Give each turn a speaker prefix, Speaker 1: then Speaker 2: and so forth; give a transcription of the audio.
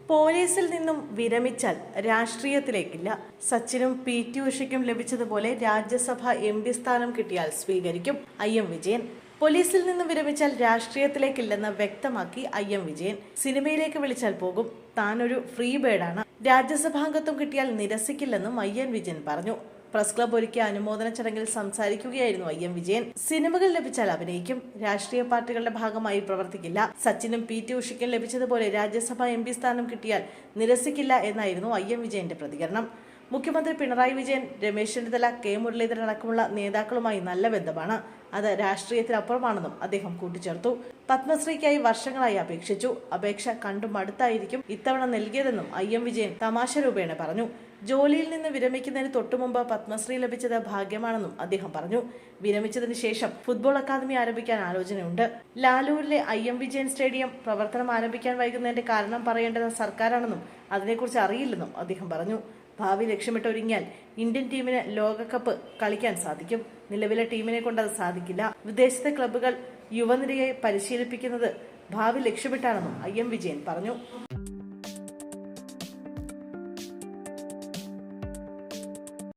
Speaker 1: പോലീസിൽ നിന്നും വിരമിച്ചാൽ രാഷ്ട്രീയത്തിലേക്കില്ല. സച്ചിനും PT ഉഷയ്ക്കും ലഭിച്ചതുപോലെ Rajya Sabha MP സ്ഥാനം കിട്ടിയാൽ സ്വീകരിക്കും IM വിജയൻ. പോലീസിൽ നിന്നും വിരമിച്ചാൽ രാഷ്ട്രീയത്തിലേക്കില്ലെന്ന് വ്യക്തമാക്കി IM വിജയൻ. സിനിമയിലേക്ക് വിളിച്ചാൽ പോകും, താനൊരു ഫ്രീ ബേർഡാണ്, രാജ്യസഭാംഗത്വം കിട്ടിയാൽ നിരസിക്കില്ലെന്നും IM വിജയൻ പറഞ്ഞു. പ്രസ് ക്ലബ് ഒരുക്കിയ അനുമോദന ചടങ്ങിൽ സംസാരിക്കുകയായിരുന്നു IM വിജയൻ. സിനിമകൾ ലഭിച്ചാൽ അഭിനയിക്കും, രാഷ്ട്രീയ പാർട്ടികളുടെ ഭാഗമായി പ്രവർത്തിക്കില്ല. സച്ചിനും PT ഉഷയ്ക്കും ലഭിച്ചതുപോലെ രാജ്യസഭ MP സ്ഥാനം കിട്ടിയാൽ നിരസിക്കില്ല എന്നായിരുന്നു IM വിജയന്റെ പ്രതികരണം. മുഖ്യമന്ത്രി പിണറായി വിജയൻ, രമേശ് ചെന്നിത്തല, K മുരളീധരൻ അടക്കമുള്ള നേതാക്കളുമായി നല്ല ബന്ധമാണ്. അത് രാഷ്ട്രീയത്തിനപ്പുറമാണെന്നും അദ്ദേഹം കൂട്ടിച്ചേർത്തു. പത്മശ്രീക്കായി വർഷങ്ങളായി അപേക്ഷിച്ചു. അപേക്ഷ കണ്ടു മടുത്തായിരിക്കും ഇത്തവണ നൽകിയതെന്നും IM വിജയൻ തമാശ രൂപേണ പറഞ്ഞു. ജോലിയിൽ നിന്ന് വിരമിക്കുന്നതിന് തൊട്ടുമുമ്പ് പത്മശ്രീ ലഭിച്ചത് ഭാഗ്യമാണെന്നും അദ്ദേഹം പറഞ്ഞു. വിരമിച്ചതിന് ശേഷം ഫുട്ബോൾ അക്കാദമി ആരംഭിക്കാൻ ആലോചനയുണ്ട്. ലാലൂരിലെ IM വിജയൻ സ്റ്റേഡിയം പ്രവർത്തനം ആരംഭിക്കാൻ വൈകുന്നതിന്റെ കാരണം പറയേണ്ടത് സർക്കാരാണെന്നും അതിനെക്കുറിച്ച് അറിയില്ലെന്നും അദ്ദേഹം പറഞ്ഞു. ഭാവി ലക്ഷ്യമിട്ടൊരുങ്ങിയാൽ ഇന്ത്യൻ ടീമിന് ലോകകപ്പ് കളിക്കാൻ സാധിക്കും. നിലവിലെ ടീമിനെ കൊണ്ട് അത് സാധിക്കില്ല. വിദേശത്തെ ക്ലബ്ബുകൾ യുവനിരയെ പരിശീലിപ്പിക്കുന്നത് ഭാവി ലക്ഷ്യമിട്ടാണെന്നും IM വിജയൻ പറഞ്ഞു.